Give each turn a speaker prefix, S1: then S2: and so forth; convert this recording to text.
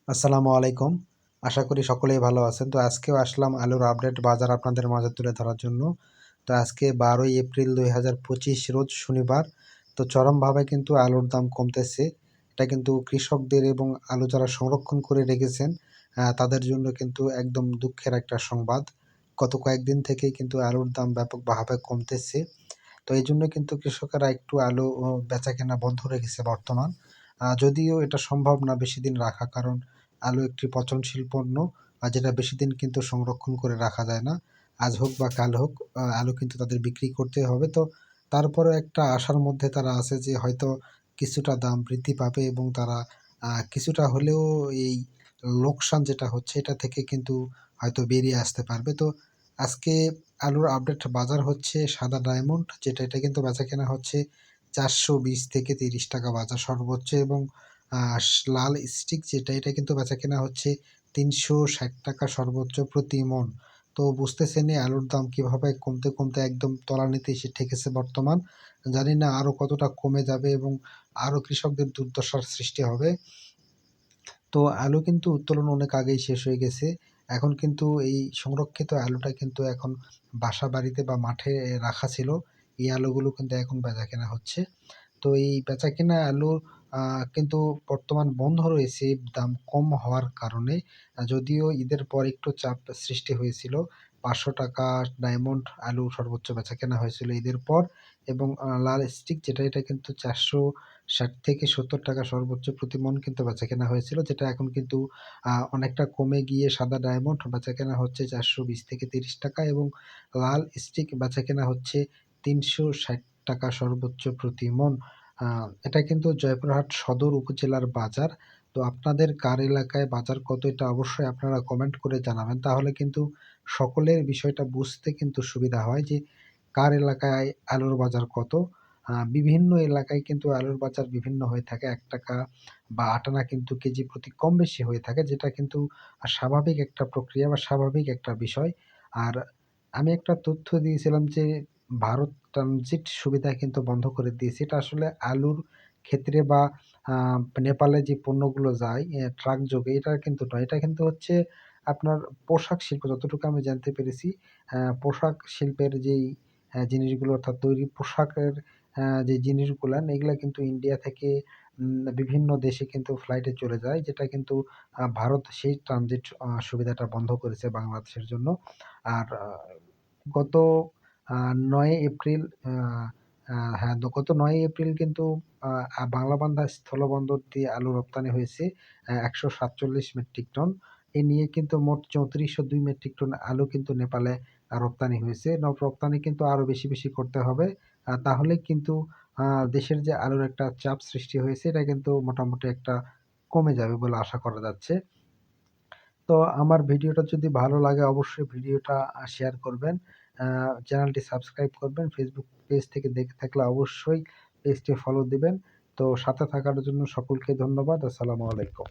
S1: আসসালামু আলাইকুম। আশা করি সকলেই ভালো আছেন। তো আজকেও আসলাম আলুর আপডেট বাজার আপনাদের মাঝে তুলে ধরার জন্য। তো আজকে ১২ই এপ্রিল ২০২৫ রোজ শনিবার। তো চরমভাবে কিন্তু আলুর দাম কমতেছে। এটা কিন্তু কৃষকদের এবং আলু যারা সংরক্ষণ করে রেখেছেন তাদের জন্য কিন্তু একদম দুঃখের একটা সংবাদ। গত কয়েকদিন থেকেই কিন্তু আলুর দাম ব্যাপকভাবে কমতেছে। তো এইজন্য কিন্তু কৃষকেরা একটু আলু বেচাকেনা বন্ধ রেখেছে বর্তমান। যদিও এটা সম্ভব না বেশিদিন রাখা, কারণ আলু একটি পচনশীল পণ্য, যেটা বেশিদিন কিন্তু সংরক্ষণ করে রাখা যায় না। আজ হোক বা কাল হোক আলু কিন্তু তাদের বিক্রি করতেই হবে। তো তারপরেও একটা আশার মধ্যে তারা আছে যে হয়তো কিছুটা দাম বৃদ্ধি পাবে এবং তারা কিছুটা হলেও এই লোকসান যেটা হচ্ছে এটা থেকে কিন্তু হয়তো বেরিয়ে আসতে পারবে। তো আজকে আলুর আপডেট বাজার হচ্ছে সাদা ডায়মন্ড, যেটা এটা কিন্তু বেচাকেনা হচ্ছে ৪২০ থেকে ৩০ টাকা বাজার সর্বোচ্চ, এবং আ লাল স্টিক যেটা এটা কিন্তু বেচাকেনা হচ্ছে ৩৬০ টাকা সর্বোচ্চ প্রতি মণ। তো বুঝতেছেনই আলুর দাম কিভাবে কমতে, কমতে একদম তলানিতে এসে ঠেকেছে বর্তমান। জানি না আরো কতটা কমে যাবে এবং আরো কৃষকদের দুর্দশার সৃষ্টি হবে। তো আলু কিন্তু উত্তোলন অনেক আগেই শেষ হয়ে গেছে। এখন কিন্তু এই সংরক্ষিত আলুটা কিন্তু এখন বাসাবাড়িতে বা মাঠে রাখা ছিল। এই আলুগুলো কিন্তু এখন বেচাকেনা হচ্ছে। তো এই বেচাকেনা আলু আ কিন্তু বর্তমান বন্ধ রয়েছে দাম কম হওয়ার কারণে। যদিও ঈদের পর একটু চাপ সৃষ্টি হয়েছিল। ৳৫০০ ডায়মন্ড আলু সর্বোচ্চ বেচাকেনা হয়েছিল ঈদের পর, এবং লাল স্টিক যেটা এটা কিন্তু ৳৪৬০ থেকে ৳৭০ সর্বোচ্চ প্রতি মণ কিন্তু বেচাকেনা হয়েছিল। যেটা এখন কিন্তু অনেকটা কমে গিয়ে সাদা ডায়মন্ড বেচাকেনা হচ্ছে ৳৪২০ থেকে ৳৩০, এবং লাল স্টিক বেচাকেনা হচ্ছে ৳৩৬০ সর্বোচ্চ প্রতি মণ। আ এটা কিন্তু জয়পুরহাট সদর উপজেলার বাজার। তো আপনাদের কার এলাকায় বাজার কত এটা অবশ্যই আপনারা কমেন্ট করে জানাবেন। তাহলে কিন্তু সকলের বিষয়টা বুঝতে কিন্তু সুবিধা হয় যে কার এলাকায় আলুর বাজার কত। বিভিন্ন এলাকায় কিন্তু আলুর বাজার বিভিন্ন হয়ে থাকে। ৳১ বা ৳৮ কিন্তু কেজি প্রতি কম বেশি হয়ে থাকে, যেটা কিন্তু স্বাভাবিক একটা প্রক্রিয়া বা স্বাভাবিক একটা বিষয়। আর আমি একটা তথ্য দিয়েছিলাম যে ভারত ট্রানজিট সুবিধা কিন্তু বন্ধ করে দিয়েছে। এটা আসলে আলুর ক্ষেত্রে বা আ নেপালে যে পণ্যগুলো যায় ট্রাক যোগে এটা কিন্তু নয়। এটা কিন্তু হচ্ছে আপনার পোশাক শিল্প, যতটুকু আমি জানতে পেরেছি। পোশাক শিল্পের যেই জিনিসগুলো, অর্থাৎ তৈরি পোশাকের যে জিনিসগুলান এগুলা কিন্তু ইন্ডিয়া থেকে বিভিন্ন দেশে কিন্তু ফ্লাইটে চলে যায়। যেটা কিন্তু ভারত সেই ট্রানজিট সুবিধাটা বন্ধ করেছে বাংলাদেশের জন্য। আর গত আ ৯ এপ্রিল আ আ হ্যাঁ, গত ৯ এপ্রিল কিন্তু আ আ বাংলাবান্ধা স্থলবন্দর দিয়ে আলু রপ্তানি হয়েছে ১৪৭ মেট্রিক টন। এ নিয়ে কিন্তু মোট ৩৪০২ মেট্রিক টন আলু কিন্তু নেপালে রপ্তানি হয়েছে। রপ্তানি কিন্তু আরো বেশি, বেশি করতে হবে। তাহলে কিন্তু আ দেশের যে আলুর একটা চাপ সৃষ্টি হয়েছে এটা কিন্তু মোটামুটি একটা কমে যাবে বলে আশা করা যাচ্ছে। তো আমার ভিডিওটা যদি ভালো লাগে অবশ্যই ভিডিওটা শেয়ার করবেন। আ চ্যানেলটি সাবস্ক্রাইব করবেন। ফেসবুক পেজ থেকে দেখে থাকলে অবশ্যই পেজটি ফলো দিবেন। তো সাথে থাকার জন্য সকলকে ধন্যবাদ। আসসালামু আলাইকুম।